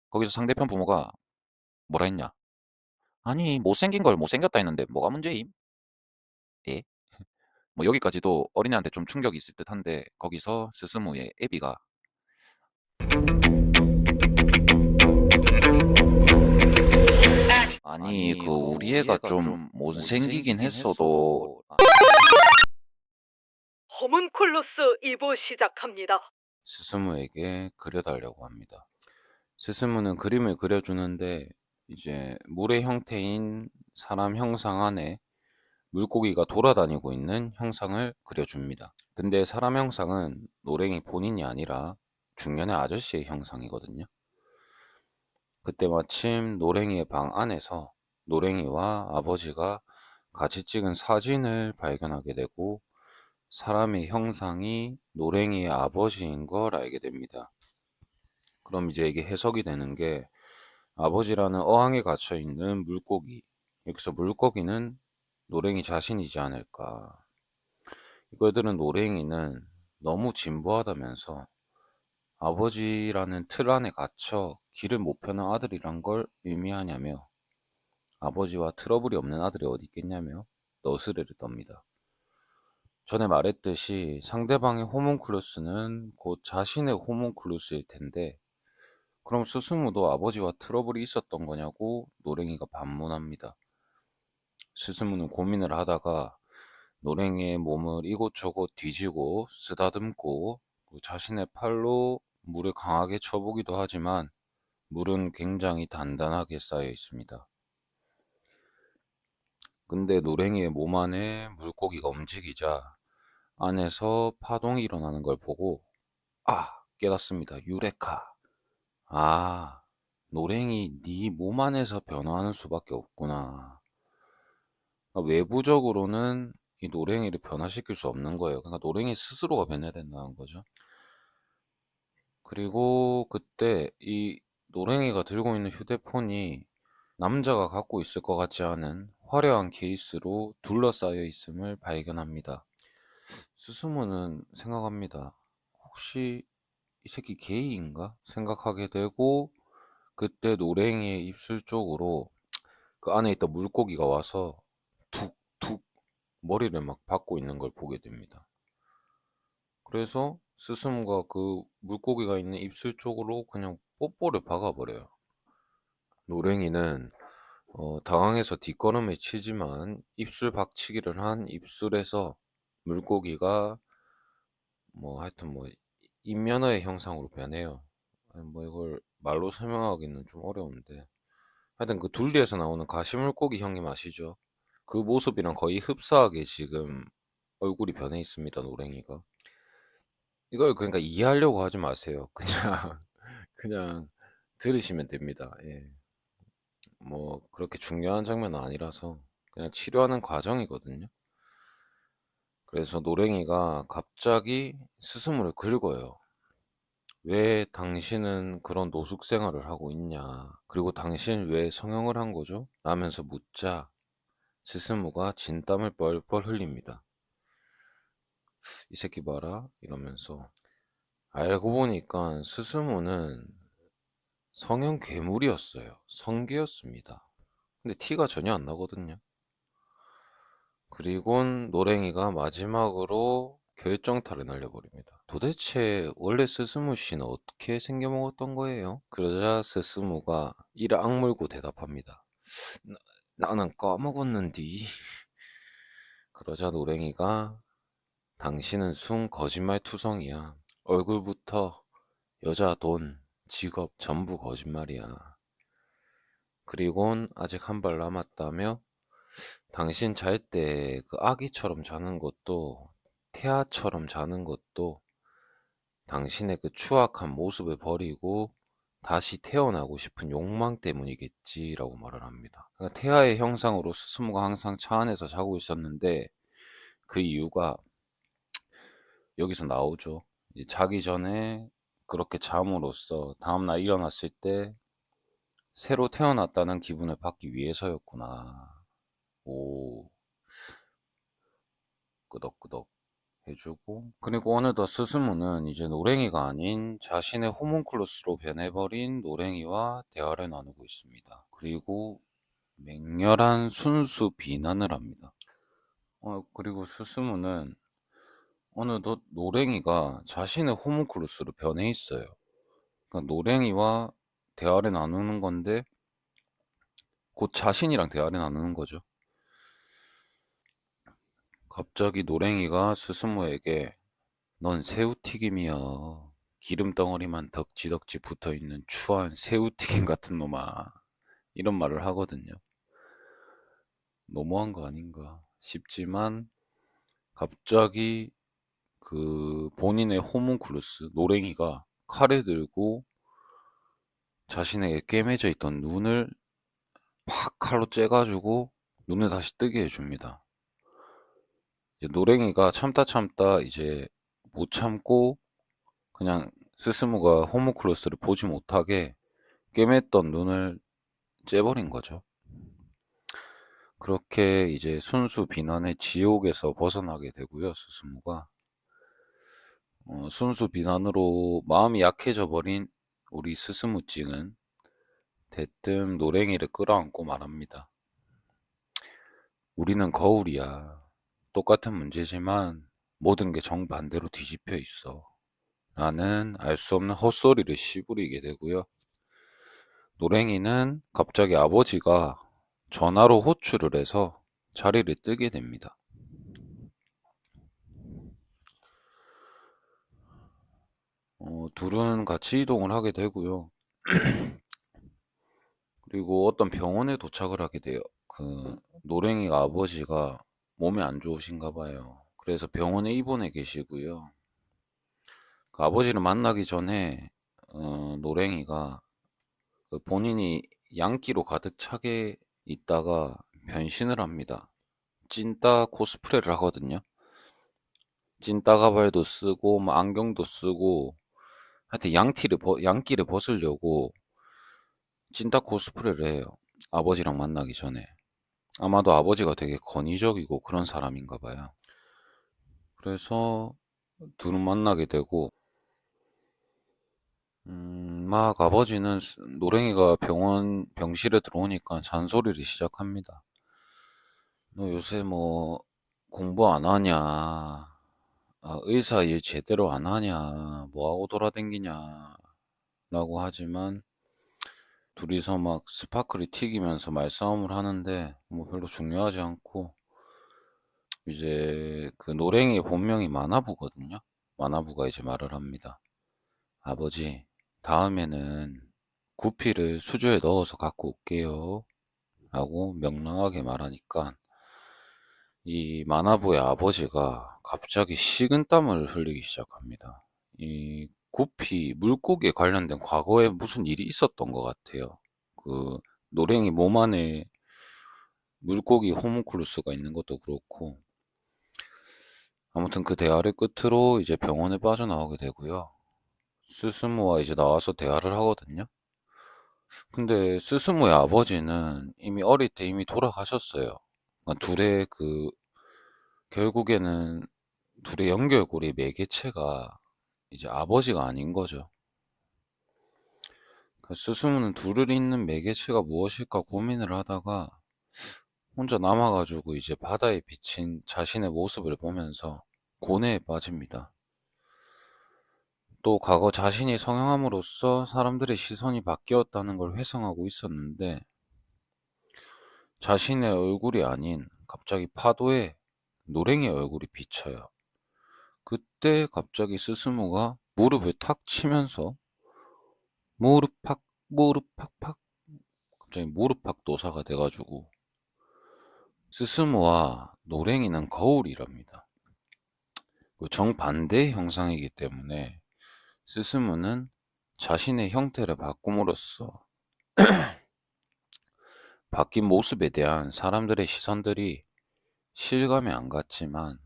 거기서 상대편 부모가 뭐라 했냐? "아니 못생긴 걸 못생겼다 했는데 뭐가 문제임?" 예? 뭐 여기까지도 어린애한테 좀 충격이 있을 듯한데 거기서 스스무의 애비가 "아니 그 우리 애가 좀 못생기긴 했어도" 호문쿨루스 2부 시작합니다. 스스무에게 그려 달라고 합니다. 스스무는 그림을 그려주는데 이제 물의 형태인 사람 형상 안에 물고기가 돌아다니고 있는 형상을 그려줍니다. 근데 사람 형상은 노랭이 본인이 아니라 중년의 아저씨의 형상이거든요. 그때 마침 노랭이의 방 안에서 노랭이와 아버지가 같이 찍은 사진을 발견하게 되고 사람의 형상이 노랭이의 아버지인 걸 알게 됩니다. 그럼 이제 이게 해석이 되는 게 아버지라는 어항에 갇혀 있는 물고기, 여기서 물고기는 노랭이 자신이지 않을까. 이거에 들은 노랭이는 너무 진부하다면서 아버지라는 틀 안에 갇혀 길을 못 펴는 아들이란 걸 의미하냐며 아버지와 트러블이 없는 아들이 어디 있겠냐며 너스레를 떱니다. 전에 말했듯이 상대방의 호문클루스는 곧 자신의 호문클루스일 텐데 그럼 스스무도 아버지와 트러블이 있었던 거냐고 노랭이가 반문합니다. 스스무는 고민을 하다가 노랭이의 몸을 이곳저곳 뒤지고 쓰다듬고 자신의 팔로 물을 강하게 쳐보기도 하지만 물은 굉장히 단단하게 쌓여 있습니다. 근데 노랭이의 몸 안에 물고기가 움직이자 안에서 파동이 일어나는 걸 보고 깨닫습니다. 유레카. 아, 노랭이 네 몸 안에서 변화하는 수밖에 없구나. 그러니까 외부적으로는 이 노랭이를 변화시킬 수 없는 거예요. 그러니까 노랭이 스스로가 변해야 된다는 거죠. 그리고 그때 이 노랭이가 들고 있는 휴대폰이 남자가 갖고 있을 것 같지 않은 화려한 케이스로 둘러싸여 있음을 발견합니다. 스스무는 생각합니다. 혹시 이 새끼 게이인가? 생각하게 되고 그때 노랭이의 입술 쪽으로 그 안에 있던 물고기가 와서 툭툭 머리를 막 박고 있는 걸 보게 됩니다. 그래서 스스무가 그 물고기가 있는 입술 쪽으로 그냥 뽀뽀를 박아버려요. 노랭이는 당황해서 뒷걸음을 치지만 입술 박치기를 한 입술에서 물고기가 뭐 하여튼 뭐 인면허의 형상으로 변해요. 아니, 뭐 이걸 말로 설명하기는 좀 어려운데 하여튼 그 둘리에서 나오는 가시물고기 형님 아시죠? 그 모습이랑 거의 흡사하게 지금 얼굴이 변해 있습니다, 노랭이가. 이걸 그러니까 이해하려고 하지 마세요. 그냥 그냥 들으시면 됩니다. 예. 뭐 그렇게 중요한 장면은 아니라서 그냥 치료하는 과정이거든요. 그래서 노랭이가 갑자기 스스무를 긁어요. 왜 당신은 그런 노숙 생활을 하고 있냐? 그리고 당신 왜 성형을 한 거죠? 라면서 묻자 스스무가 진땀을 뻘뻘 흘립니다. 이 새끼 봐라 이러면서 알고 보니까 스스무는 성형 괴물이었어요. 성괴였습니다. 근데 티가 전혀 안 나거든요. 그리곤 노랭이가 마지막으로 결정타를 날려버립니다. 도대체 원래 스스무 씨는 어떻게 생겨먹었던 거예요? 그러자 스스무가 이를 악물고 대답합니다. 나는 까먹었는디. 그러자 노랭이가 당신은 순 거짓말 투성이야. 얼굴부터 여자, 돈, 직업 전부 거짓말이야. 그리곤 아직 한 발 남았다며 당신 잘 때 그 아기처럼 자는 것도 태아처럼 자는 것도 당신의 그 추악한 모습을 버리고 다시 태어나고 싶은 욕망 때문이겠지라고 말을 합니다. 그러니까 태아의 형상으로 스스무가 항상 차 안에서 자고 있었는데 그 이유가 여기서 나오죠. 이제 자기 전에 그렇게 잠으로써 다음날 일어났을 때 새로 태어났다는 기분을 받기 위해서였구나. 오, 끄덕끄덕 해주고, 그리고 어느덧 스스무는 이제 노랭이가 아닌 자신의 호문클루스로 변해버린 노랭이와 대화를 나누고 있습니다. 그리고 맹렬한 순수 비난을 합니다. 그리고 스스무는 어느덧 노랭이가 자신의 호문클루스로 변해 있어요. 그러니까 노랭이와 대화를 나누는 건데 곧 자신이랑 대화를 나누는 거죠. 갑자기 노랭이가 스스무에게 넌 새우튀김이야. 기름 덩어리만 덕지덕지 붙어있는 추한 새우튀김 같은 놈아. 이런 말을 하거든요. 너무한 거 아닌가 싶지만 갑자기 그 본인의 호문클루스 노랭이가 칼을 들고 자신에게 꿰매져 있던 눈을 팍 칼로 째가지고 눈을 다시 뜨게 해줍니다. 이제 노랭이가 참다 이제 못 참고 그냥 스스무가 호문클루스를 보지 못하게 꿰맸던 눈을 째버린 거죠. 그렇게 이제 순수 비난의 지옥에서 벗어나게 되고요, 스스무가. 순수 비난으로 마음이 약해져 버린 우리 스스무찡은 대뜸 노랭이를 끌어안고 말합니다. 우리는 거울이야. 똑같은 문제지만 모든 게 정반대로 뒤집혀 있어. 라는 알 수 없는 헛소리를 씨부리게 되고요. 노랭이는 갑자기 아버지가 전화로 호출을 해서 자리를 뜨게 됩니다. 둘은 같이 이동을 하게 되고요. 그리고 어떤 병원에 도착을 하게 돼요. 그 노랭이가 아버지가 몸이 안 좋으신가 봐요. 그래서 병원에 입원해 계시고요. 그 아버지를 만나기 전에 노랭이가 그 본인이 양기로 가득 차게 있다가 변신을 합니다. 찐따 코스프레를 하거든요. 찐따 가발도 쓰고 뭐 안경도 쓰고 하여튼 양기를 벗으려고 찐따 코스프레를 해요. 아버지랑 만나기 전에. 아마도 아버지가 되게 권위적이고 그런 사람인가 봐요. 그래서 둘은 만나게 되고 막 아버지는 노랭이가 병실에 들어오니까 잔소리를 시작합니다. 너 요새 뭐 공부 안 하냐? 의사 일 제대로 안 하냐? 뭐하고 돌아다니냐? 라고 하지만 둘이서 막 스파클이 튀기면서 말싸움을 하는데 뭐 별로 중요하지 않고 이제 그 노랭이의 본명이 마나부거든요. 마나부가 이제 말을 합니다. 아버지, 다음에는 구피를 수조에 넣어서 갖고 올게요. 라고 명랑하게 말하니까 이 마나부의 아버지가 갑자기 식은땀을 흘리기 시작합니다. 이 구피, 물고기에 관련된 과거에 무슨 일이 있었던 것 같아요. 그 노랭이 몸 안에 물고기 호문클루스가 있는 것도 그렇고 아무튼 그 대화를 끝으로 이제 병원에 빠져나오게 되고요. 스스무와 이제 나와서 대화를 하거든요. 근데 스스무의 아버지는 이미 어릴 때 이미 돌아가셨어요. 그러니까 결국에는 둘의 연결고리 매개체가 이제 아버지가 아닌 거죠. 스스무는 둘을 잇는 매개체가 무엇일까 고민을 하다가 혼자 남아가지고 이제 바다에 비친 자신의 모습을 보면서 고뇌에 빠집니다. 또 과거 자신이 성형함으로써 사람들의 시선이 바뀌었다는 걸 회상하고 있었는데 자신의 얼굴이 아닌 갑자기 파도에 노랭이 얼굴이 비쳐요. 그때 갑자기 스스무가 무릎을 탁 치면서 무릎 팍팍 갑자기 무릎팍 도사가 돼가지고 스스무와 노랭이는 거울이랍니다. 정반대의 형상이기 때문에 스스무는 자신의 형태를 바꿈으로써 바뀐 모습에 대한 사람들의 시선들이 실감이 안 갔지만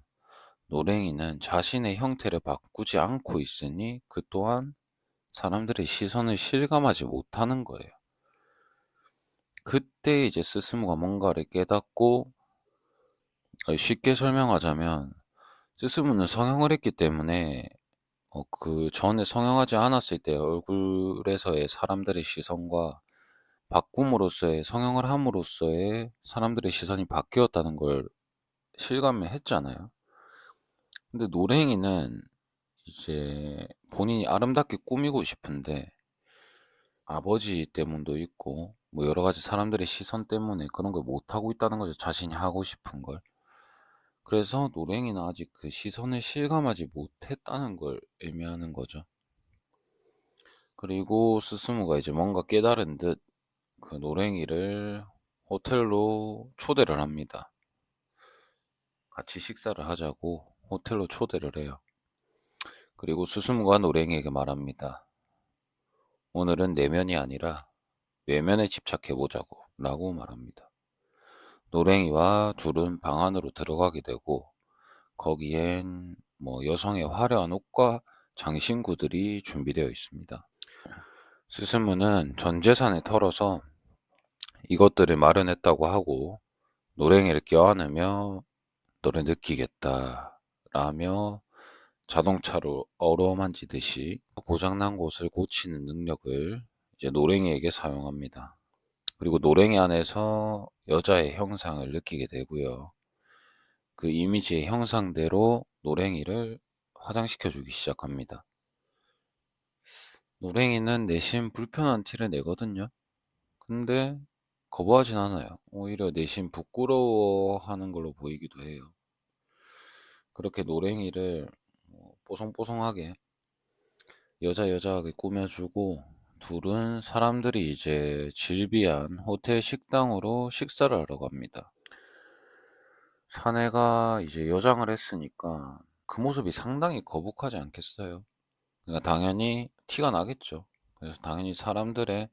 노랭이는 자신의 형태를 바꾸지 않고 있으니 그 또한 사람들의 시선을 실감하지 못하는 거예요. 그때 이제 스스무가 뭔가를 깨닫고 쉽게 설명하자면 스스무는 성형을 했기 때문에 그 전에 성형하지 않았을 때 얼굴에서의 사람들의 시선과 바꿈으로써의 성형을 함으로써의 사람들의 시선이 바뀌었다는 걸 실감을 했잖아요. 근데 노랭이는 이제 본인이 아름답게 꾸미고 싶은데 아버지 때문도 있고 뭐 여러 가지 사람들의 시선 때문에 그런 걸 못하고 있다는 거죠. 자신이 하고 싶은 걸. 그래서 노랭이는 아직 그 시선을 실감하지 못했다는 걸 의미하는 거죠. 그리고 스스무가 이제 뭔가 깨달은 듯 그 노랭이를 호텔로 초대를 합니다. 같이 식사를 하자고 호텔로 초대를 해요. 그리고 스스무가 노랭이에게 말합니다. 오늘은 내면이 아니라 외면에 집착해보자고 라고 말합니다. 노랭이와 둘은 방 안으로 들어가게 되고 거기엔 뭐 여성의 화려한 옷과 장신구들이 준비되어 있습니다. 스스무는 전 재산을 털어서 이것들을 마련했다고 하고 노랭이를 껴안으며 너를 느끼겠다 라며 자동차로 어루만지듯이 고장난 곳을 고치는 능력을 이제 노랭이에게 사용합니다. 그리고 노랭이 안에서 여자의 형상을 느끼게 되고요. 그 이미지의 형상대로 노랭이를 화장시켜주기 시작합니다. 노랭이는 내심 불편한 티를 내거든요. 근데 거부하진 않아요. 오히려 내심 부끄러워하는 걸로 보이기도 해요. 그렇게 노랭이를 뽀송뽀송하게 여자여자하게 꾸며주고 둘은 사람들이 이제 질비한 호텔 식당으로 식사를 하러 갑니다. 사내가 이제 여장을 했으니까 그 모습이 상당히 거북하지 않겠어요? 그러니까 당연히 티가 나겠죠. 그래서 당연히 사람들의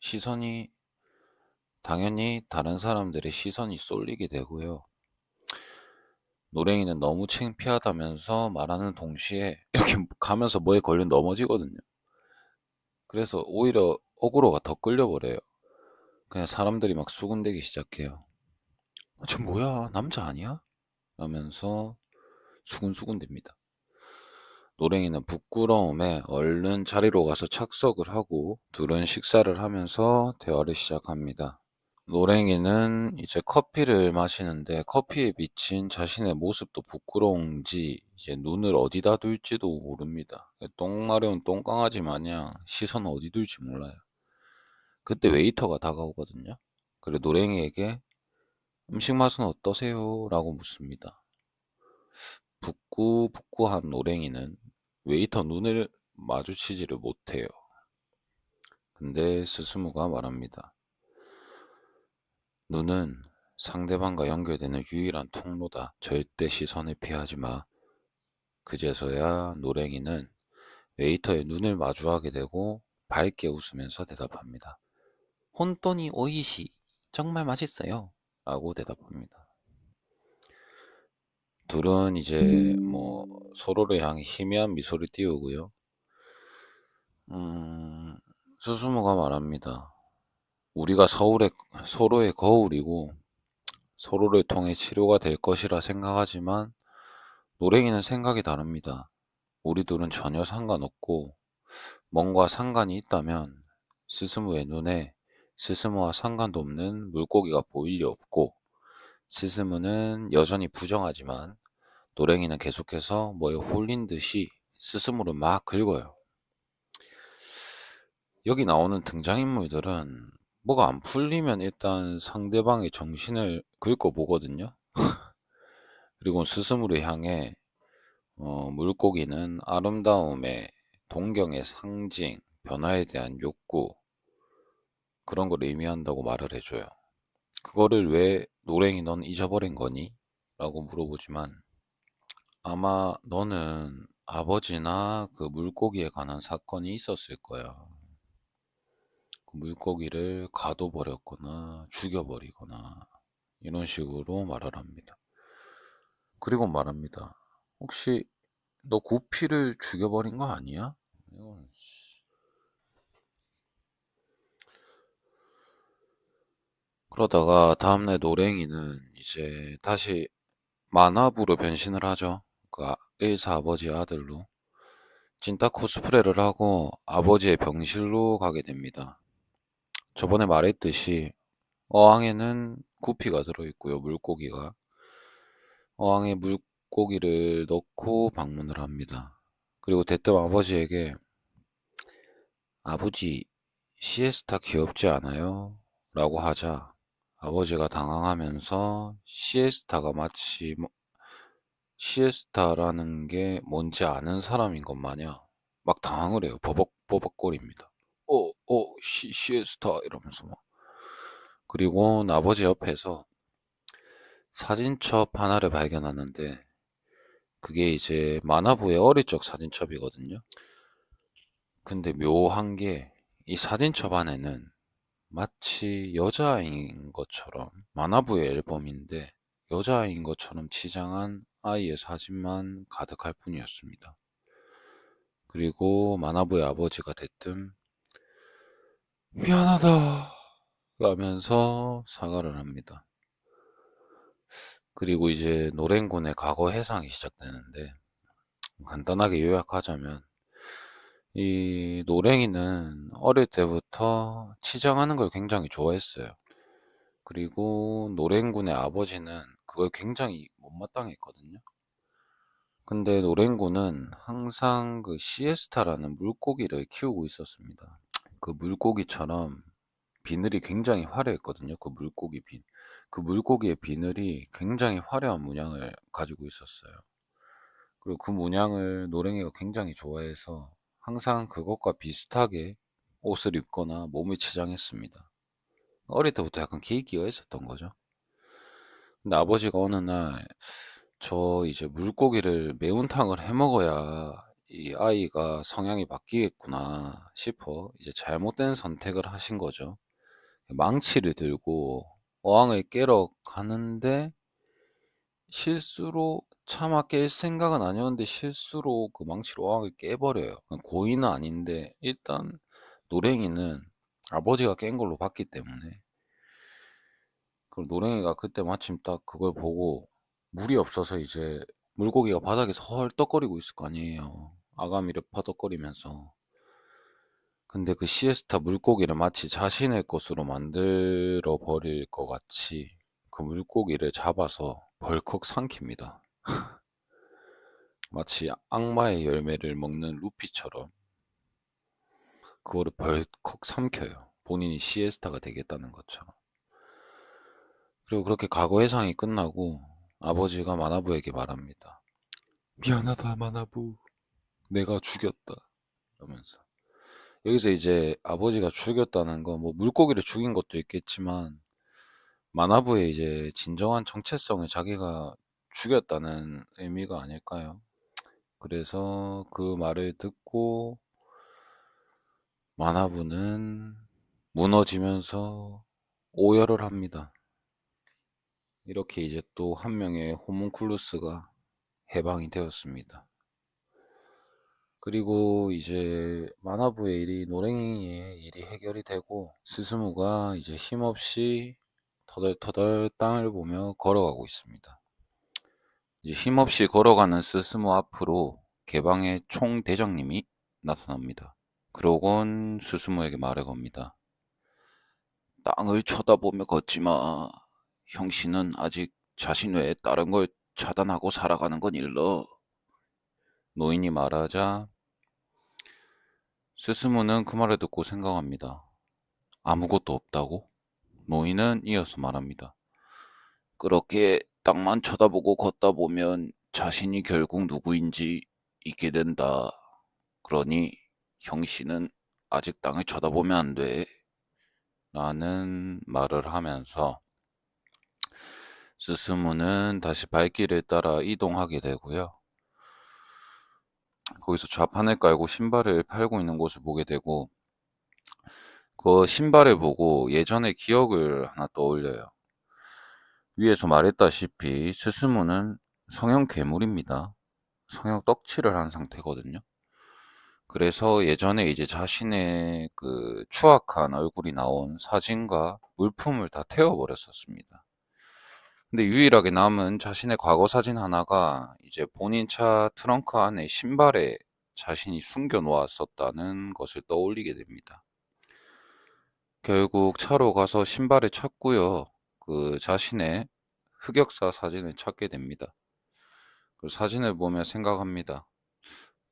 시선이 당연히 다른 사람들의 시선이 쏠리게 되고요. 노랭이는 너무 창피하다면서 말하는 동시에 이렇게 가면서 뭐에 걸려 넘어지거든요. 그래서 오히려 어그로가 더 끌려버려요. 그냥 사람들이 막 수군대기 시작해요. 저 뭐야 남자 아니야? 라면서 수군수군댑니다. 노랭이는 부끄러움에 얼른 자리로 가서 착석을 하고 둘은 식사를 하면서 대화를 시작합니다. 노랭이는 이제 커피를 마시는데 커피에 비친 자신의 모습도 부끄러운지 이제 눈을 어디다 둘지도 모릅니다. 똥 마려운 똥강아지 마냥 시선을 어디 둘지 몰라요. 그때 웨이터가 다가오거든요. 그래 노랭이에게 음식 맛은 어떠세요? 라고 묻습니다. 북구북구한 노랭이는 웨이터 눈을 마주치지를 못해요. 근데 스스무가 말합니다. 눈은 상대방과 연결되는 유일한 통로다. 절대 시선을 피하지 마. 그제서야 노랭이는 웨이터의 눈을 마주하게 되고 밝게 웃으면서 대답합니다. 혼돈이 오이시 정말 맛있어요. 라고 대답합니다. 둘은 이제 뭐 서로를 향해 희미한 미소를 띄우고요. 스스무가 말합니다. 우리가 서로의 거울이고 서로를 통해 치료가 될 것이라 생각하지만 노랭이는 생각이 다릅니다. 우리 둘은 전혀 상관없고 뭔가 상관이 있다면 스스무의 눈에 스스무와 상관도 없는 물고기가 보일 리 없고 스스무는 여전히 부정하지만 노랭이는 계속해서 뭐에 홀린 듯이 스스무를 막 긁어요. 여기 나오는 등장인물들은 뭐가 안 풀리면 일단 상대방의 정신을 긁어보거든요. 그리고 스스무를 향해 물고기는 아름다움의 동경의 상징, 변화에 대한 욕구 그런 걸 의미한다고 말을 해줘요. 그거를 왜 노랭이 넌 잊어버린 거니? 라고 물어보지만 아마 너는 아버지나 그 물고기에 관한 사건이 있었을 거야. 그 물고기를 가둬버렸거나 죽여버리거나 이런 식으로 말을 합니다. 그리고 말합니다. 혹시 너 구피를 죽여버린 거 아니야? 그러다가 다음날 노랭이는 이제 다시 만화부로 변신을 하죠. 그 의사 아버지의 아들로. 찐따 코스프레를 하고 아버지의 병실로 가게 됩니다. 저번에 말했듯이 어항에는 구피가 들어있고요, 물고기가. 어항에 물고기를 넣고 방문을 합니다. 그리고 대뜸 아버지에게 아버지, 시에스타 귀엽지 않아요? 라고 하자 아버지가 당황하면서 시에스타라는 게 뭔지 아는 사람인 것 마냥 막 당황을 해요. 버벅버벅거립니다. 시에스타 이러면서 막. 그리고 아버지 옆에서 사진첩 하나를 발견하는데 그게 이제 만화부의 어릴 적 사진첩이거든요. 근데 묘한 게 이 사진첩 안에는 마치 여자아이인 것처럼 만화부의 앨범인데 여자아이인 것처럼 치장한 아이의 사진만 가득할 뿐이었습니다. 그리고 만화부의 아버지가 대뜸 미안하다 라면서 사과를 합니다. 그리고 이제 노랭군의 과거 해상이 시작되는데 간단하게 요약하자면 이 노랭이는 어릴 때부터 치장하는 걸 굉장히 좋아했어요. 그리고 노랭군의 아버지는 그걸 굉장히 못마땅했거든요. 근데 노랭군은 항상 그 시에스타라는 물고기를 키우고 있었습니다. 그 물고기처럼 비늘이 굉장히 화려했거든요. 그 물고기 비. 그 물고기의 비늘이 굉장히 화려한 문양을 가지고 있었어요. 그리고 그 문양을 노랭이가 굉장히 좋아해서 항상 그것과 비슷하게 옷을 입거나 몸을 치장했습니다. 어릴 때부터 약간 계기가 있었던 거죠. 근데 아버지가 어느 날 저 이제 물고기를 매운탕을 해 먹어야 이 아이가 성향이 바뀌겠구나 싶어 이제 잘못된 선택을 하신 거죠. 망치를 들고 어항을 깨러 가는데 실수로 차마 깰 생각은 아니었는데 실수로 그 망치로 어항을 깨버려요. 고의는 아닌데 일단 노랭이는 아버지가 깬 걸로 봤기 때문에 그럼 노랭이가 그때 마침 딱 그걸 보고 물이 없어서 이제 물고기가 바닥에서 헐떡거리고 있을 거 아니에요. 아가미를 퍼덕거리면서. 근데 그 시에스타 물고기를 마치 자신의 것으로 만들어 버릴 것 같이 그 물고기를 잡아서 벌컥 삼킵니다. 마치 악마의 열매를 먹는 루피처럼 그거를 벌컥 삼켜요. 본인이 시에스타가 되겠다는 것처럼. 그리고 그렇게 과거 회상이 끝나고 아버지가 마나부에게 말합니다. 미안하다 마나부. 내가 죽였다. 이러면서. 여기서 이제 아버지가 죽였다는 거, 뭐 물고기를 죽인 것도 있겠지만 마나부의 이제 진정한 정체성을 자기가 죽였다는 의미가 아닐까요? 그래서 그 말을 듣고 마나부는 무너지면서 오열을 합니다. 이렇게 이제 또 한 명의 호문클루스가 해방이 되었습니다. 그리고 이제 마나부의 일이 노랭이의 일이 해결이 되고 스스무가 이제 힘없이 터덜터덜 땅을 보며 걸어가고 있습니다. 이제 힘없이 걸어가는 스스무 앞으로 개방의 총대장님이 나타납니다. 그러곤 스스무에게 말해겁니다. 땅을 쳐다보며 걷지 마. 형씨는 아직 자신 외에 다른 걸 차단하고 살아가는 건 일러. 노인이 말하자 스스무는 그 말을 듣고 생각합니다. 아무것도 없다고? 노인은 이어서 말합니다. 그렇게 땅만 쳐다보고 걷다 보면 자신이 결국 누구인지 잊게 된다. 그러니 형씨는 아직 땅을 쳐다보면 안 돼. 라는 말을 하면서 스스무는 다시 발길을 따라 이동하게 되고요. 거기서 좌판을 깔고 신발을 팔고 있는 곳을 보게 되고 그 신발을 보고 예전의 기억을 하나 떠올려요. 위에서 말했다시피 스스무는 성형 괴물입니다. 성형 떡칠을 한 상태거든요. 그래서 예전에 이제 자신의 그 추악한 얼굴이 나온 사진과 물품을 다 태워버렸었습니다. 근데 유일하게 남은 자신의 과거 사진 하나가 이제 본인 차 트렁크 안에 신발에 자신이 숨겨 놓았었다는 것을 떠올리게 됩니다. 결국 차로 가서 신발을 찾고요. 그 자신의 흑역사 사진을 찾게 됩니다. 그 사진을 보며 생각합니다.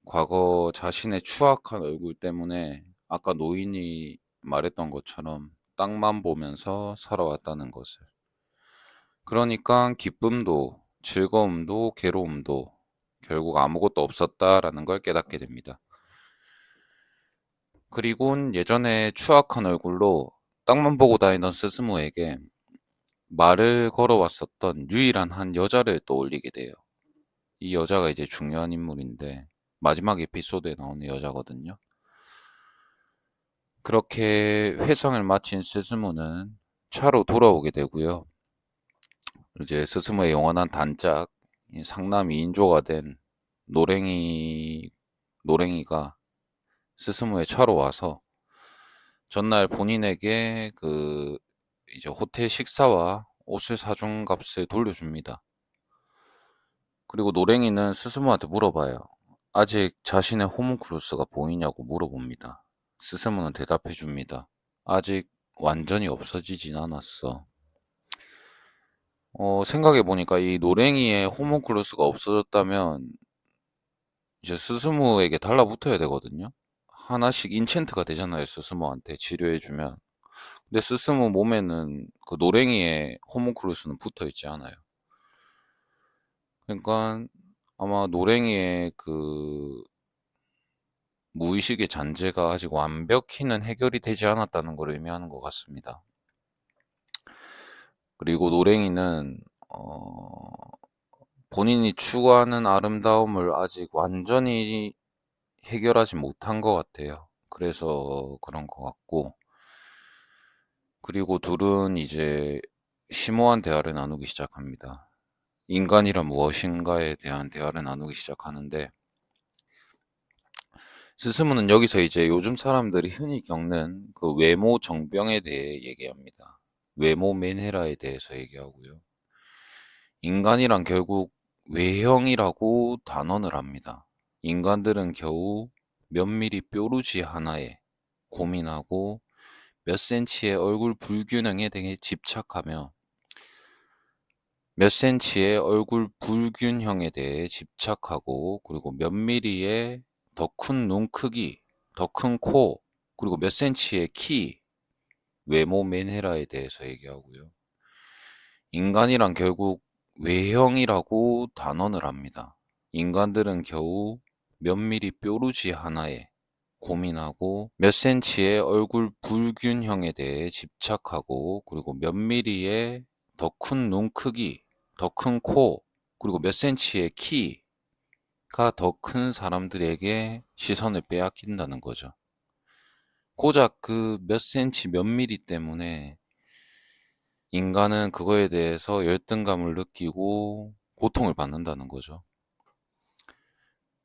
과거 자신의 추악한 얼굴 때문에 아까 노인이 말했던 것처럼 땅만 보면서 살아왔다는 것을. 그러니까 기쁨도 즐거움도 괴로움도 결국 아무것도 없었다라는 걸 깨닫게 됩니다. 그리곤 예전에 추악한 얼굴로 땅만 보고 다니던 스스무에게 말을 걸어왔었던 유일한 한 여자를 떠올리게 돼요. 이 여자가 이제 중요한 인물인데 마지막 에피소드에 나오는 여자거든요. 그렇게 회상을 마친 스스무는 차로 돌아오게 되고요. 이제 스스무의 영원한 단짝, 이 상남 2인조가 된 노랭이가 스스무의 차로 와서 전날 본인에게 그 이제 호텔 식사와 옷을 사준 값을 돌려줍니다. 그리고 노랭이는 스스무한테 물어봐요. 아직 자신의 호문클루스가 보이냐고 물어봅니다. 스스무는 대답해 줍니다. 아직 완전히 없어지진 않았어. 생각해보니까 이 노랭이의 호문클루스가 없어졌다면 이제 스스무에게 달라붙어야 되거든요. 하나씩 인챈트가 되잖아요. 스스무한테 치료해주면. 근데 스스무 몸에는 그 노랭이의 호문클루스는 붙어있지 않아요. 그러니까 아마 노랭이의 그 무의식의 잔재가 아직 완벽히는 해결이 되지 않았다는 걸 의미하는 것 같습니다. 그리고 노랭이는 본인이 추구하는 아름다움을 아직 완전히 해결하지 못한 것 같아요. 그래서 그런 것 같고, 그리고 둘은 이제 심오한 대화를 나누기 시작합니다. 인간이란 무엇인가에 대한 대화를 나누기 시작하는데, 스스무는 여기서 이제 요즘 사람들이 흔히 겪는 그 외모 정병에 대해 얘기합니다. 외모 맨헤라에 대해서 얘기하고요. 인간이란 결국 외형이라고 단언을 합니다. 인간들은 겨우 몇 미리 뾰루지 하나에 고민하고 몇 센치의 얼굴 불균형에 대해 집착하며 몇 센치의 얼굴 불균형에 대해 집착하고 그리고 몇 미리의 더 큰 눈 크기, 더 큰 코, 그리고 몇 센치의 키, 외모 맨헤라에 대해서 얘기하고요. 인간이란 결국 외형이라고 단언을 합니다. 인간들은 겨우 몇 미리 뾰루지 하나에 고민하고 몇 센치의 얼굴 불균형에 대해 집착하고 그리고 몇 미리의 더 큰 눈 크기, 더 큰 코, 그리고 몇 센치의 키가 더 큰 사람들에게 시선을 빼앗긴다는 거죠. 고작 그 몇 센치 몇 미리 때문에 인간은 그거에 대해서 열등감을 느끼고 고통을 받는다는 거죠.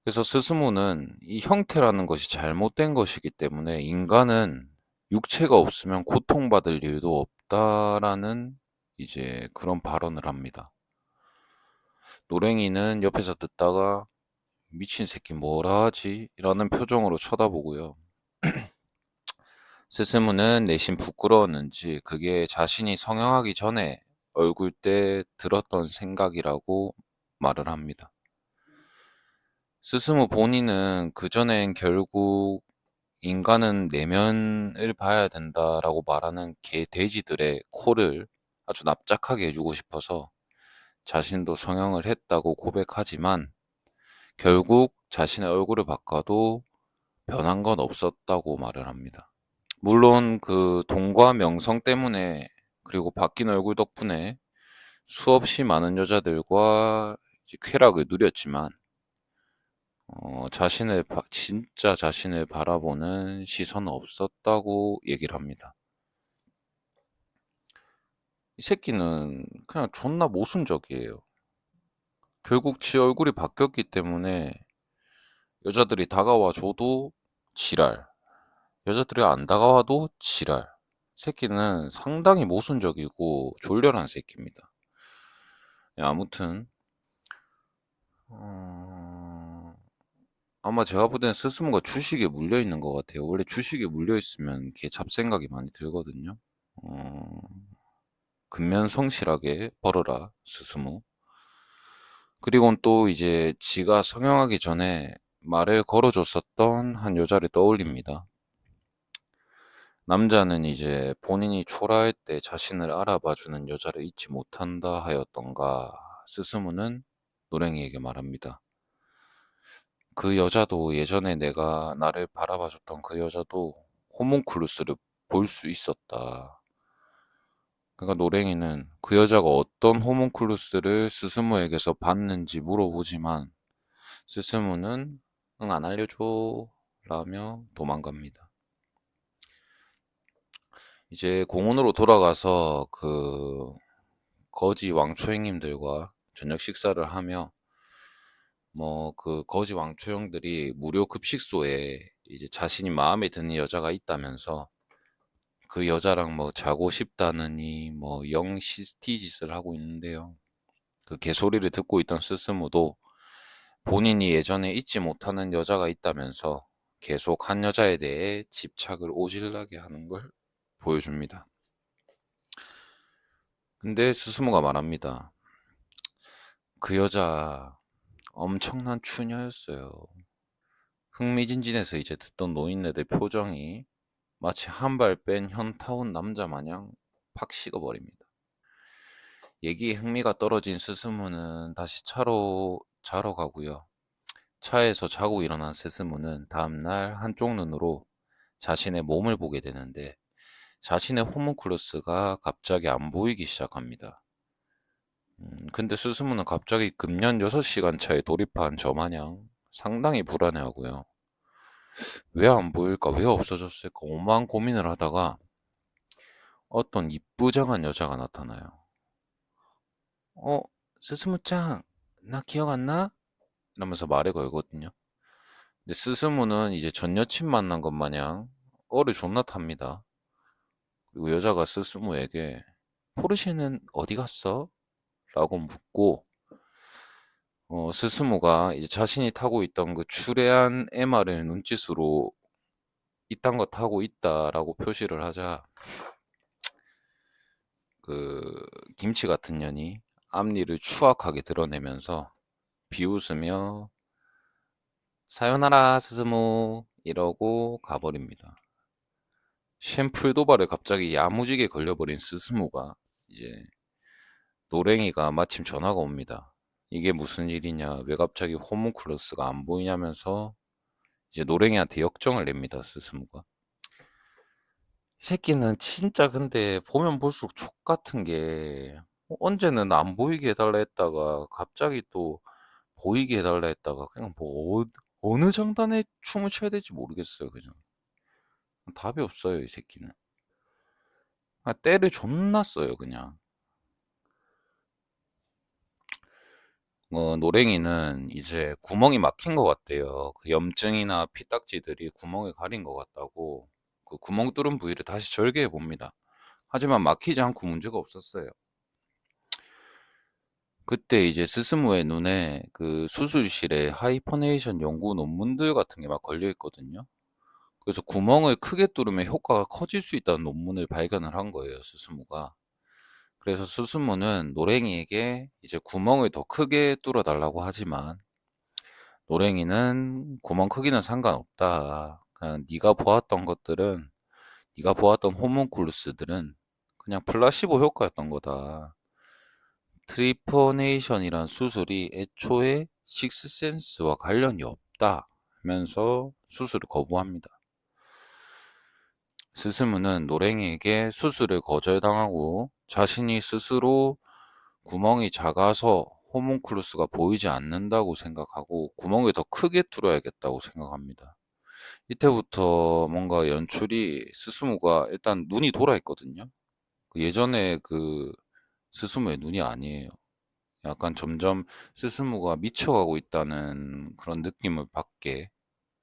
그래서 스스무는 이 형태라는 것이 잘못된 것이기 때문에 인간은 육체가 없으면 고통받을 일도 없다라는 이제 그런 발언을 합니다. 노랭이는 옆에서 듣다가 미친 새끼 뭐라 하지? 라는 표정으로 쳐다보고요. 스스무는 내심 부끄러웠는지 그게 자신이 성형하기 전에 얼굴 때 들었던 생각이라고 말을 합니다. 스스무 본인은 그전엔 결국 인간은 내면을 봐야 된다라고 말하는 돼지들의 코를 아주 납작하게 해주고 싶어서 자신도 성형을 했다고 고백하지만 결국 자신의 얼굴을 바꿔도 변한 건 없었다고 말을 합니다. 물론 그 돈과 명성 때문에 그리고 바뀐 얼굴 덕분에 수없이 많은 여자들과 이제 쾌락을 누렸지만 진짜 자신을 바라보는 시선은 없었다고 얘기를 합니다. 이 새끼는 그냥 존나 모순적이에요. 결국 지 얼굴이 바뀌었기 때문에 여자들이 다가와 줘도 지랄. 여자들이 안 다가와도 지랄. 새끼는 상당히 모순적이고 졸렬한 새끼입니다. 아무튼 아마 제가 볼 때는 스스무가 주식에 물려 있는 것 같아요. 원래 주식에 물려 있으면 걔 잡생각이 많이 들거든요. 어, 근면성실하게 벌어라 스스무. 그리고는 또 이제 지가 성형하기 전에 말을 걸어줬었던 한 여자를 떠올립니다. 남자는 이제 본인이 초라할 때 자신을 알아봐주는 여자를 잊지 못한다 하였던가 스스무는 노랭이에게 말합니다. 그 여자도 예전에 내가 나를 바라봐줬던 그 여자도 호문클루스를 볼 수 있었다. 그러니까 노랭이는 그 여자가 어떤 호문클루스를 스스무에게서 봤는지 물어보지만 스스무는 응, 안 알려줘 라며 도망갑니다. 이제 공원으로 돌아가서 그 거지 왕초행님들과 저녁 식사를 하며 뭐 그 거지 왕초형들이 무료 급식소에 이제 자신이 마음에 드는 여자가 있다면서 그 여자랑 뭐 자고 싶다느니 뭐 영 시스티 짓을 하고 있는데요. 그 개소리를 듣고 있던 스스무도 본인이 예전에 잊지 못하는 여자가 있다면서 계속 한 여자에 대해 집착을 오질나게 하는 걸 보여줍니다. 근데 스스무가 말합니다. 그 여자 엄청난 추녀였어요. 흥미진진해서 이제 듣던 노인네들 표정이 마치 한 발 뺀 현타온 남자 마냥 팍 식어버립니다. 얘기에 흥미가 떨어진 스스무는 다시 차로 자러 가고요. 차에서 자고 일어난 스스무는 다음날 한쪽 눈으로 자신의 몸을 보게 되는데 자신의 호문클루스가 갑자기 안 보이기 시작합니다. 근데 스스무는 갑자기 금년 6시간 차에 돌입한 저 마냥 상당히 불안해하고요. 왜 안 보일까? 왜 없어졌을까? 오만 고민을 하다가 어떤 이쁘장한 여자가 나타나요. 어, 스스무짱, 나 기억 안 나? 이러면서 말을 걸거든요. 근데 스스무는 이제 전 여친 만난 것 마냥 어를 존나 탑니다. 그리고 여자가 스스무에게 포르쉐는 어디 갔어? 라고 묻고 스스무가 이제 자신이 타고 있던 그 추레한 MR을 눈짓으로 이딴 거 타고 있다라고 표시를 하자 그 김치 같은 년이 앞니를 추악하게 드러내면서 비웃으며 사요나라 스스무 이러고 가버립니다. 쉔풀 도발을 갑자기 야무지게 걸려버린 스스무가 이제 노랭이가 마침 전화가 옵니다. 이게 무슨 일이냐, 왜 갑자기 호문클루스가 안 보이냐면서 이제 노랭이한테 역정을 냅니다, 스스무가. 이 새끼는 진짜 근데 보면 볼수록 족 같은 게 언제는 안 보이게 해달라 했다가 갑자기 또 보이게 해달라 했다가 그냥 뭐 어느 장단에 춤을 춰야 될지 모르겠어요, 그냥. 답이 없어요, 이 새끼는. 때를 존나 써요, 그냥. 노랭이는 이제 구멍이 막힌 것 같대요. 그 염증이나 피딱지들이 구멍을 가린 것 같다고 그 구멍 뚫은 부위를 다시 절개해 봅니다. 하지만 막히지 않고 문제가 없었어요. 그때 이제 스스무의 눈에 그 수술실에 하이퍼네이션 연구 논문들 같은 게 막 걸려 있거든요. 그래서 구멍을 크게 뚫으면 효과가 커질 수 있다는 논문을 발견을 한 거예요, 스스무가. 그래서 스스무는 노랭이에게 이제 구멍을 더 크게 뚫어 달라고 하지만 노랭이는 구멍 크기는 상관없다. 그냥 네가 보았던 호문클루스들은 그냥 플라시보 효과였던 거다. 트리포네이션이란 수술이 애초에 식스센스와 관련이 없다 하면서 수술을 거부합니다. 스스무는 노랭이에게 수술을 거절당하고 자신이 스스로 구멍이 작아서 호문클루스가 보이지 않는다고 생각하고 구멍을 더 크게 뚫어야겠다고 생각합니다. 이때부터 뭔가 연출이 스스무가 일단 눈이 돌아 있거든요. 예전에 그 스스무의 눈이 아니에요. 약간 점점 스스무가 미쳐가고 있다는 그런 느낌을 받게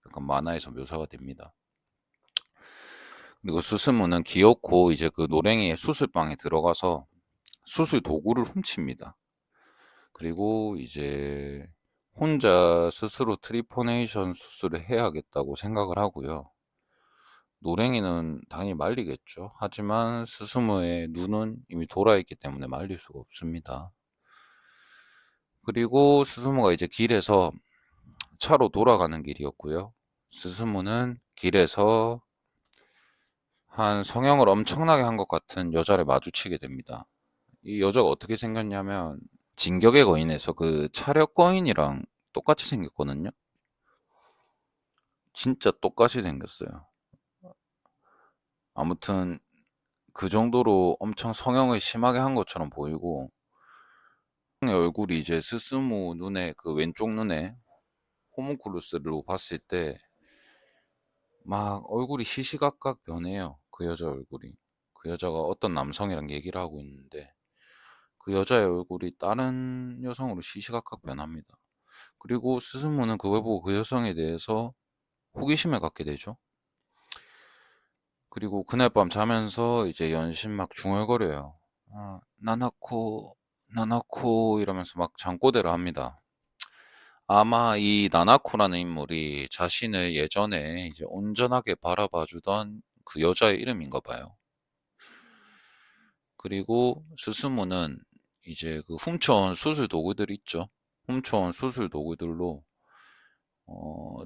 약간 만화에서 묘사가 됩니다. 그리고 스스무는 기어코 이제 그 노랭이의 수술방에 들어가서 수술 도구를 훔칩니다. 그리고 이제 혼자 스스로 트리포네이션 수술을 해야겠다고 생각을 하고요. 노랭이는 당연히 말리겠죠. 하지만 스스무의 눈은 이미 돌아있기 때문에 말릴 수가 없습니다. 그리고 스스무가 이제 길에서 차로 돌아가는 길이었고요. 스스무는 길에서 한 성형을 엄청나게 한 것 같은 여자를 마주치게 됩니다. 이 여자가 어떻게 생겼냐면 진격의 거인에서 그 차력 거인이랑 똑같이 생겼거든요. 진짜 똑같이 생겼어요. 아무튼 그 정도로 엄청 성형을 심하게 한 것처럼 보이고 얼굴이 이제 스스무 눈에 그 왼쪽 눈에 호문클루스로 봤을 때 막 얼굴이 시시각각 변해요. 그 여자 얼굴이. 그 여자가 어떤 남성이랑 얘기를 하고 있는데 그 여자의 얼굴이 다른 여성으로 시시각각 변합니다. 그리고 스스무는 그걸 보고 그 여성에 대해서 호기심을 갖게 되죠. 그리고 그날 밤 자면서 이제 연신 막 중얼거려요. 아, 나나코, 나나코 이러면서 막 잠꼬대를 합니다. 아마 이 나나코라는 인물이 자신을 예전에 이제 온전하게 바라봐 주던 그 여자의 이름인가 봐요. 그리고 스스무는 이제 그 훔쳐온 수술 도구들 있죠. 훔쳐온 수술 도구들로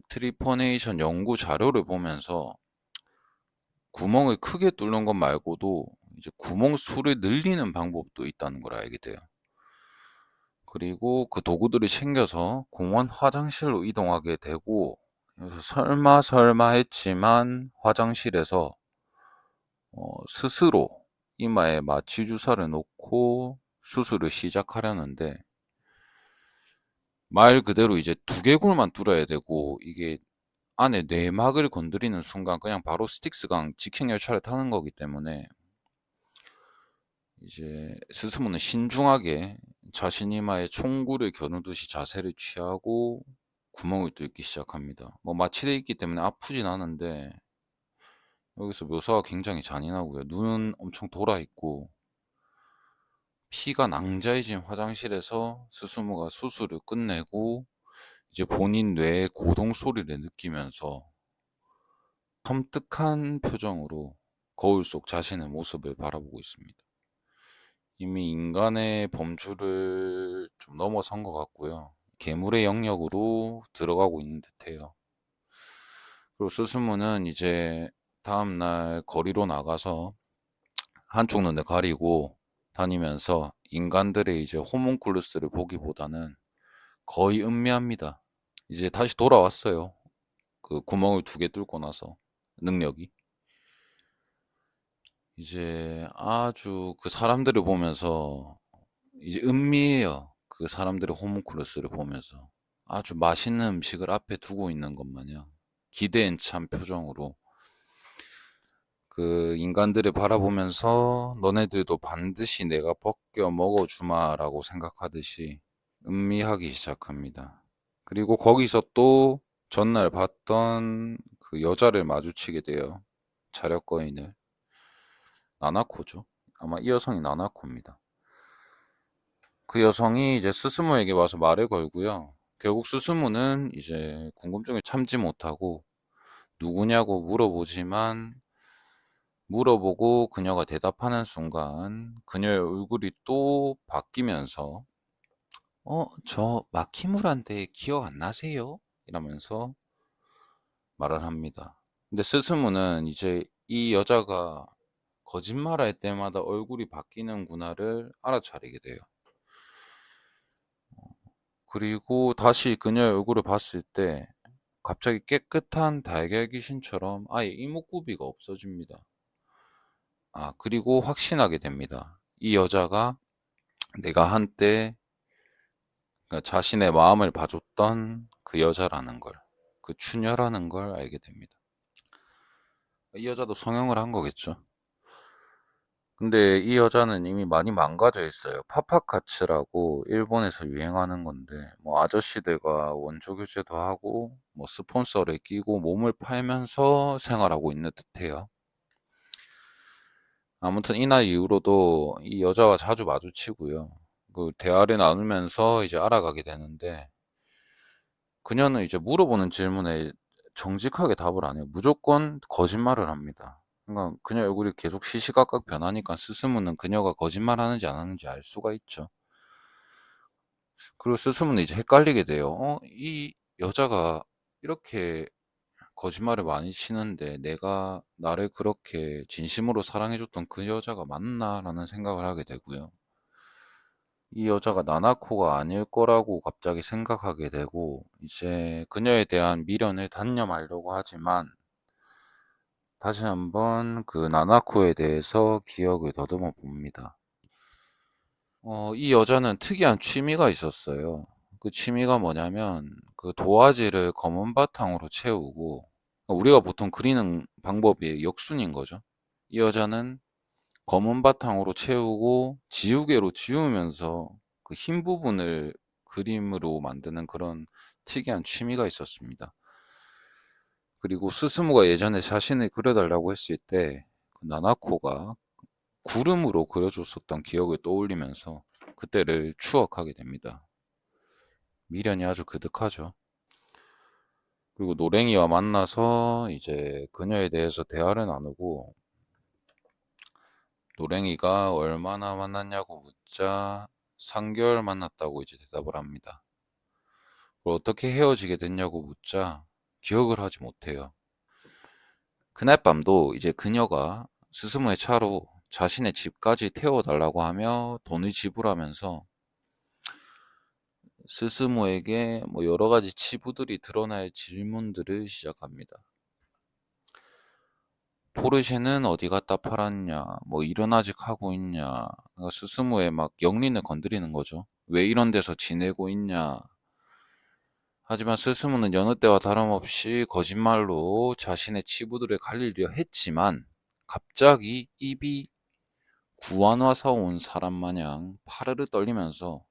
트리포네이션 연구 자료를 보면서 구멍을 크게 뚫는 것 말고도 이제 구멍 수를 늘리는 방법도 있다는 걸 알게 돼요. 그리고 그 도구들을 챙겨서 공원 화장실로 이동하게 되고 여기서 설마 했지만 화장실에서 스스로 이마에 마취 주사를 놓고 수술을 시작하려는데 말 그대로 이제 두개골만 뚫어야 되고 이게 안에 내막을 건드리는 순간 그냥 바로 스틱스강 직행열차를 타는 거기 때문에 이제 스스무는 신중하게 자신 이마에 총구를 겨누듯이 자세를 취하고 구멍을 뚫기 시작합니다. 뭐 마취돼 있기 때문에 아프진 않은데 여기서 묘사가 굉장히 잔인하고요. 눈은 엄청 돌아 있고 피가 낭자해진 화장실에서 스스무가 수술을 끝내고 이제 본인 뇌의 고동 소리를 느끼면서 섬뜩한 표정으로 거울 속 자신의 모습을 바라보고 있습니다. 이미 인간의 범주를 좀 넘어선 것 같고요. 괴물의 영역으로 들어가고 있는 듯해요. 그리고 스스무는 이제 다음날 거리로 나가서 한쪽 눈을 가리고 다니면서 인간들의 이제 호문클루스를 보기보다는 거의 음미합니다. 이제 다시 돌아왔어요. 그 구멍을 2개 뚫고 나서 능력이. 이제 아주 그 사람들을 보면서 이제 음미해요. 그 사람들의 호문클루스를 보면서 아주 맛있는 음식을 앞에 두고 있는 것 마냥 기대엔 찬 표정으로 그 인간들을 바라보면서 너네들도 반드시 내가 벗겨 먹어주마라고 생각하듯이 음미하기 시작합니다. 그리고 거기서 또 전날 봤던 그 여자를 마주치게 돼요. 자력 거인을. 나나코죠. 아마 이 여성이 나나코입니다. 그 여성이 이제 스스무에게 와서 말을 걸고요. 결국 스스무는 이제 궁금증을 참지 못하고 누구냐고 물어보지만 물어보고 그녀가 대답하는 순간 그녀의 얼굴이 또 바뀌면서 저 마키무라인데 기억 안 나세요? 이러면서 말을 합니다. 근데 스스무는 이제 이 여자가 거짓말할 때마다 얼굴이 바뀌는구나를 알아차리게 돼요. 그리고 다시 그녀의 얼굴을 봤을 때 갑자기 깨끗한 달걀 귀신처럼 아예 이목구비가 없어집니다. 아, 그리고 확신하게 됩니다. 이 여자가 내가 한때 그러니까 자신의 마음을 봐줬던 그 여자라는 걸, 그 추녀라는 걸 알게 됩니다. 이 여자도 성형을 한 거겠죠. 근데 이 여자는 이미 많이 망가져 있어요. 파파카츠라고 일본에서 유행하는 건데, 뭐 아저씨들과 원조 교제도 하고, 뭐 스폰서를 끼고 몸을 팔면서 생활하고 있는 듯해요. 아무튼 이날 이후로도 이 여자와 자주 마주치고요. 그 대화를 나누면서 이제 알아가게 되는데, 그녀는 이제 물어보는 질문에 정직하게 답을 안 해요. 무조건 거짓말을 합니다. 그러니까 그녀 얼굴이 계속 시시각각 변하니까 스스무는 그녀가 거짓말하는지 안 하는지 알 수가 있죠. 그리고 스스무는 이제 헷갈리게 돼요. 이 여자가 이렇게 거짓말을 많이 치는데 내가 나를 그렇게 진심으로 사랑해줬던 그 여자가 맞나라는 생각을 하게 되고요. 이 여자가 나나코가 아닐 거라고 갑자기 생각하게 되고, 이제 그녀에 대한 미련을 단념하려고 하지만 다시 한번 그 나나코에 대해서 기억을 더듬어 봅니다. 이 여자는 특이한 취미가 있었어요. 그 취미가 뭐냐면 그 도화지를 검은 바탕으로 채우고, 우리가 보통 그리는 방법이 역순인 거죠. 이 여자는 검은 바탕으로 채우고 지우개로 지우면서 그 흰 부분을 그림으로 만드는 그런 특이한 취미가 있었습니다. 그리고 스스무가 예전에 자신을 그려달라고 했을 때 그 나나코가 구름으로 그려줬었던 기억을 떠올리면서 그때를 추억하게 됩니다. 미련이 아주 그득하죠. 그리고 노랭이와 만나서 이제 그녀에 대해서 대화를 나누고, 노랭이가 얼마나 만났냐고 묻자 3개월 만났다고 이제 대답을 합니다. 그리고 어떻게 헤어지게 됐냐고 묻자 기억을 하지 못해요. 그날 밤도 이제 그녀가 스스무의 차로 자신의 집까지 태워달라고 하며 돈을 지불하면서 스스무에게 뭐 여러 가지 치부들이 드러날 질문들을 시작합니다. 포르쉐는 어디 갖다 팔았냐, 뭐 일은 아직 하고 있냐, 그러니까 스스무의 막 영린을 건드리는 거죠. 왜 이런 데서 지내고 있냐. 하지만 스스무는 여느 때와 다름없이 거짓말로 자신의 치부들을 가리려 했지만 갑자기 입이 구한화사 온 사람 마냥 파르르 떨리면서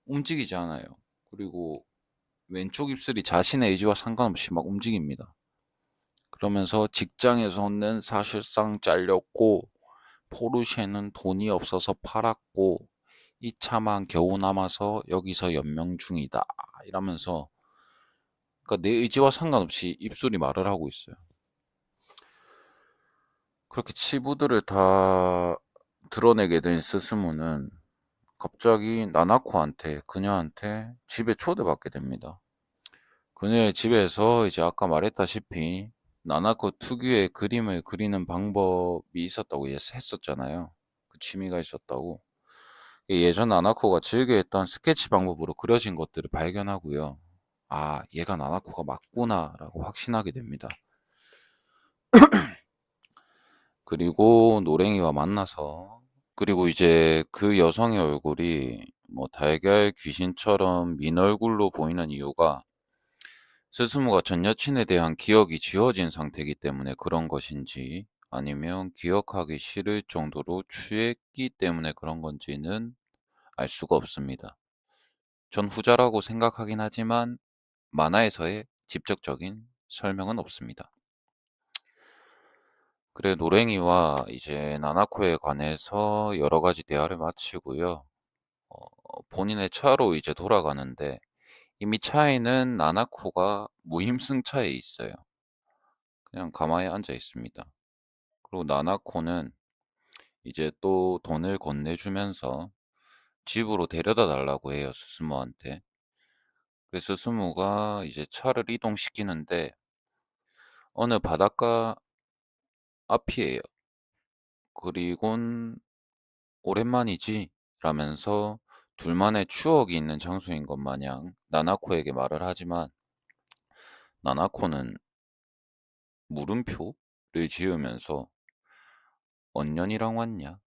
움직이지 않아요. 그리고 왼쪽 입술이 자신의 의지와 상관없이 막 움직입니다. 그러면서 직장에서는 사실상 잘렸고 포르쉐는 돈이 없어서 팔았고 이 차만 겨우 남아서 여기서 연명 중이다 이러면서, 그러니까 내 의지와 상관없이 입술이 말을 하고 있어요. 그렇게 치부들을 다 드러내게 된 스스무는 갑자기 나나코한테, 그녀한테 집에 초대받게 됩니다. 그녀의 집에서 이제 아까 말했다시피 나나코 특유의 그림을 그리는 방법이 있었다고 했었잖아요. 그 취미가 있었다고. 예전 나나코가 즐겨했던 스케치 방법으로 그려진 것들을 발견하고요. 아, 얘가 나나코가 맞구나라고 확신하게 됩니다. 그리고 노랭이와 만나서, 그리고 이제 그 여성의 얼굴이 뭐 달걀 귀신처럼 민 얼굴로 보이는 이유가 스스무가 전 여친에 대한 기억이 지워진 상태이기 때문에 그런 것인지, 아니면 기억하기 싫을 정도로 취했기 때문에 그런 건지는 알 수가 없습니다. 전 후자라고 생각하긴 하지만 만화에서의 직접적인 설명은 없습니다. 그래, 노랭이와 이제 나나코에 관해서 여러 가지 대화를 마치고요. 본인의 차로 이제 돌아가는데 이미 차에는 나나코가 무임승차에 있어요. 그냥 가만히 앉아 있습니다. 그리고 나나코는 이제 또 돈을 건네주면서 집으로 데려다 달라고 해요, 스스무한테. 그래서 스스무가 이제 차를 이동시키는데 어느 바닷가 앞이에요. 그리곤 오랜만이지? 라면서 둘만의 추억이 있는 장소인 것 마냥 나나코에게 말을 하지만 나나코는 물음표를 지으면서 언년이랑 왔냐?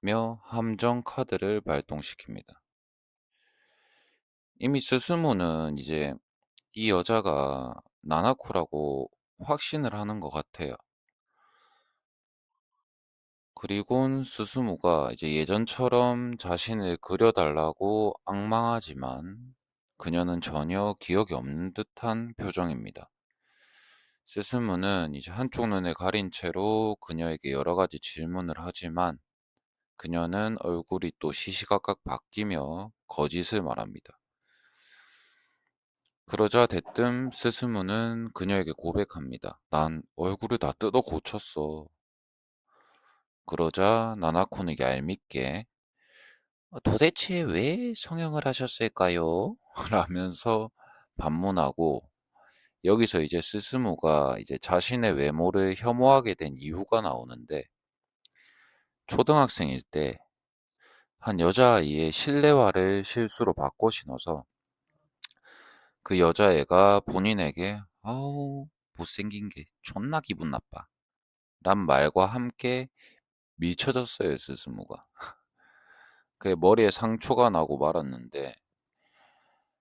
며 함정 카드를 발동시킵니다. 이미 스스무는 이제 이 여자가 나나코라고 확신을 하는 것 같아요. 그리곤 스스무가 이제 예전처럼 자신을 그려달라고 악망하지만 그녀는 전혀 기억이 없는 듯한 표정입니다. 스스무는 이제 한쪽 눈을 가린 채로 그녀에게 여러 가지 질문을 하지만 그녀는 얼굴이 또 시시각각 바뀌며 거짓을 말합니다. 그러자 대뜸 스스무는 그녀에게 고백합니다. 난 얼굴을 다 뜯어 고쳤어. 그러자 나나코는 얄밉게 도대체 왜 성형을 하셨을까요? 라면서 반문하고 여기서 이제 스스무가 이제 자신의 외모를 혐오하게 된 이유가 나오는데 초등학생일 때 한 여자아이의 실내화를 실수로 바꿔 신어서 그 여자애가 본인에게 아우 못생긴 게 존나 기분 나빠 란 말과 함께 미쳐졌어요 스스무가. 그래 머리에 상처가 나고 말았는데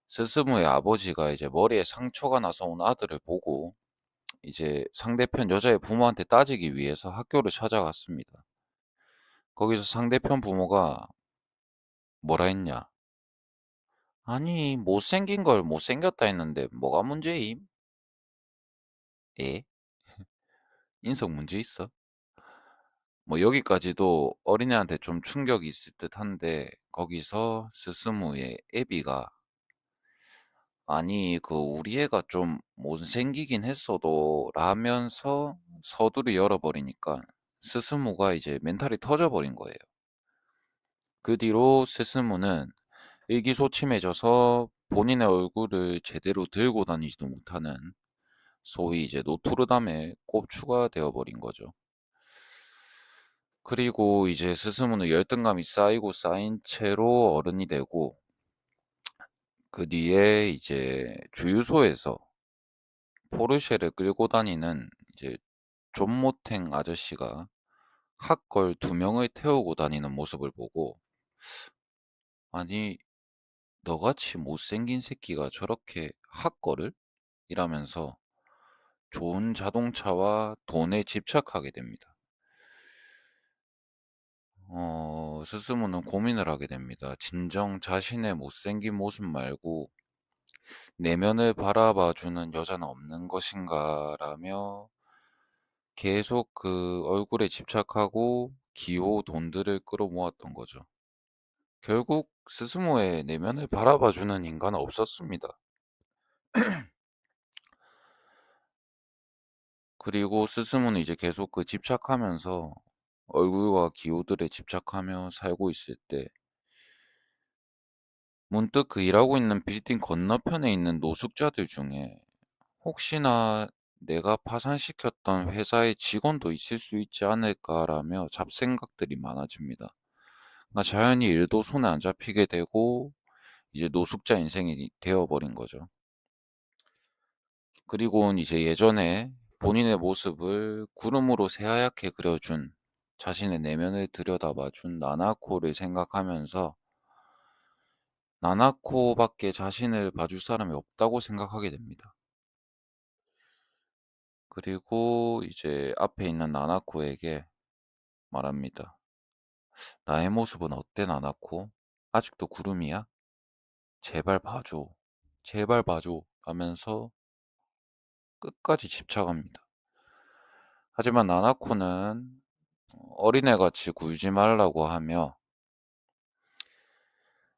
스스무의 아버지가 이제 머리에 상처가 나서 온 아들을 보고 이제 상대편 여자의 부모한테 따지기 위해서 학교를 찾아갔습니다. 거기서 상대편 부모가 뭐라 했냐? 아니, 못생긴 걸 못생겼다 했는데 뭐가 문제임? 에? 인성 문제 있어? 뭐 여기까지도 어린애한테 좀 충격이 있을 듯한데 거기서 스스무의 애비가 아니 그 우리 애가 좀 못생기긴 했어도 라면서 서두를 열어버리니까 스스무가 이제 멘탈이 터져버린 거예요. 그 뒤로 스스무는 의기소침해져서 본인의 얼굴을 제대로 들고 다니지도 못하는 소위 이제 노트르담의 꼽추가 되어버린 거죠. 그리고 이제 스스무는 열등감이 쌓이고 쌓인 채로 어른이 되고 그 뒤에 이제 주유소에서 포르쉐를 끌고 다니는 이제 존모탱 아저씨가 핫걸 두 명을 태우고 다니는 모습을 보고 아니 너같이 못생긴 새끼가 저렇게 핫걸을? 이라면서 좋은 자동차와 돈에 집착하게 됩니다. 스스무는 고민을 하게 됩니다. 진정 자신의 못생긴 모습 말고 내면을 바라봐주는 여자는 없는 것인가 라며 계속 그 얼굴에 집착하고 기호 돈들을 끌어모았던 거죠. 결국 스스무의 내면을 바라봐주는 인간은 없었습니다. 그리고 스스무는 이제 계속 그 집착하면서 얼굴과 기호들에 집착하며 살고 있을 때 문득 그 일하고 있는 빌딩 건너편에 있는 노숙자들 중에 혹시나 내가 파산시켰던 회사의 직원도 있을 수 있지 않을까라며 잡생각들이 많아집니다. 그러니까 자연히 일도 손에 안 잡히게 되고 이제 노숙자 인생이 되어버린 거죠. 그리고는 이제 예전에 본인의 모습을 구름으로 새하얗게 그려준 자신의 내면을 들여다봐준 나나코를 생각하면서 나나코밖에 자신을 봐줄 사람이 없다고 생각하게 됩니다. 그리고 이제 앞에 있는 나나코에게 말합니다. 나의 모습은 어때, 나나코? 아직도 구름이야? 제발 봐줘. 제발 봐줘. 하면서 끝까지 집착합니다. 하지만 나나코는 어린애같이 굴지 말라고 하며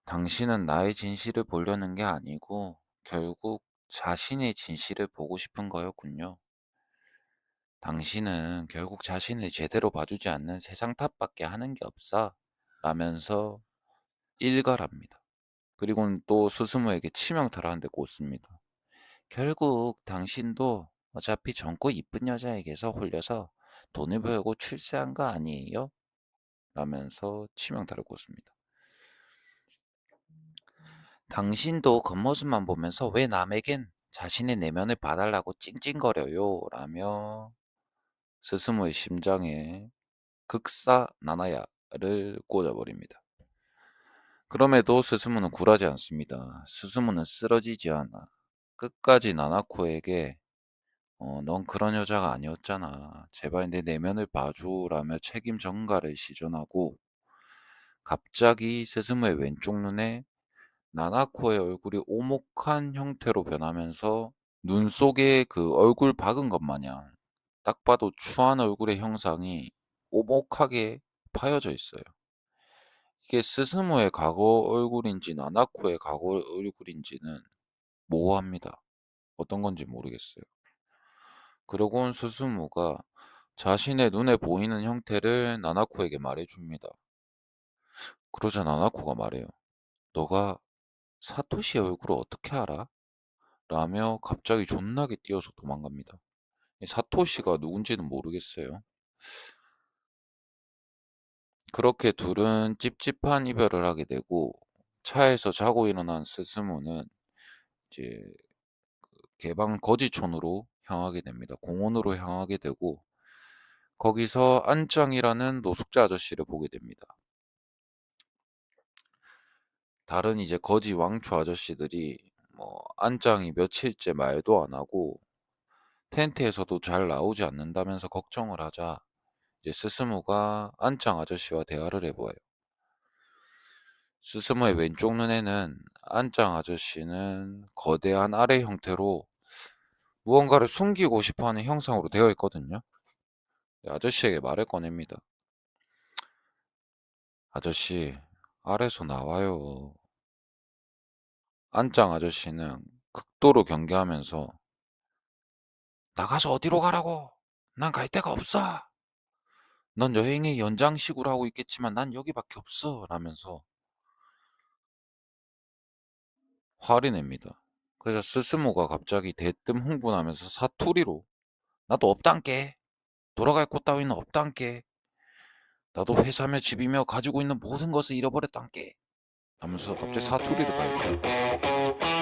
당신은 나의 진실을 보려는 게 아니고 결국 자신의 진실을 보고 싶은 거였군요. 당신은 결국 자신을 제대로 봐주지 않는 세상 탓밖에 하는 게 없어. 라면서 일갈합니다. 그리고는 또 스스무에게 치명타를 한 대 꽂습니다. 결국 당신도 어차피 젊고 이쁜 여자에게서 홀려서 돈을 벌고 출세한 거 아니에요? 라면서 치명타를 꽂습니다. 당신도 겉모습만 보면서 왜 남에겐 자신의 내면을 봐달라고 찡찡거려요? 라며 스스무의 심장에 극사 나나야를 꽂아버립니다. 그럼에도 스스무는 굴하지 않습니다. 스스무는 쓰러지지 않아 끝까지 나나코에게 넌 그런 여자가 아니었잖아. 제발 내 내면을 봐줘라며 책임 전가를 시전하고 갑자기 스스무의 왼쪽 눈에 나나코의 얼굴이 오목한 형태로 변하면서 눈 속에 그 얼굴 박은 것 마냥 딱 봐도 추한 얼굴의 형상이 오목하게 파여져 있어요. 이게 스스무의 과거 얼굴인지 나나코의 과거 얼굴인지는 모호합니다. 어떤 건지 모르겠어요. 그러곤 스스무가 자신의 눈에 보이는 형태를 나나코에게 말해줍니다. 그러자 나나코가 말해요. 너가 사토시의 얼굴을 어떻게 알아? 라며 갑자기 존나게 뛰어서 도망갑니다. 이 사토시가 누군지는 모르겠어요. 그렇게 둘은 찝찝한 이별을 하게 되고 차에서 자고 일어난 스스무는 이제 개방 거지촌으로 향하게 됩니다. 공원으로 향하게 되고 거기서 안짱이라는 노숙자 아저씨를 보게 됩니다. 다른 이제 거지 왕초 아저씨들이 뭐 안짱이 며칠째 말도 안 하고 텐트에서도 잘 나오지 않는다면서 걱정을 하자 이제 스스무가 안짱 아저씨와 대화를 해보아요. 스스무의 왼쪽 눈에는 안짱 아저씨는 거대한 알의 형태로 무언가를 숨기고 싶어하는 형상으로 되어 있거든요. 아저씨에게 말을 꺼냅니다. 아저씨, 알에서 나와요. 안짱 아저씨는 극도로 경계하면서 나가서 어디로 가라고? 난 갈 데가 없어. 넌 여행의 연장식으로 하고 있겠지만 난 여기밖에 없어. 라면서 화를 냅니다. 그래서 스스무가 갑자기 대뜸 흥분하면서 사투리로 나도 없단께. 돌아갈 곳 따위는 없단께. 나도 회사며 집이며 가지고 있는 모든 것을 잃어버렸단께. 하면서 갑자기 사투리를 가요.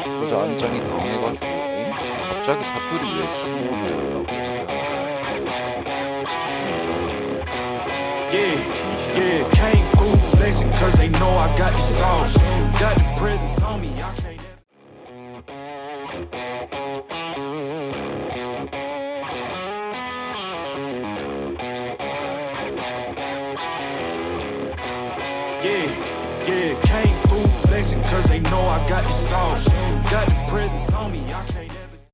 그러자 안짱이 당해가지고 에? 갑자기 사투리 왜 쓰냐고 하자 Yeah, can't fool flexing cause they know I got the sauce. Got the presents on me, I can't Yeah, can't fool flexing cause they know I got the sauce. Got the presents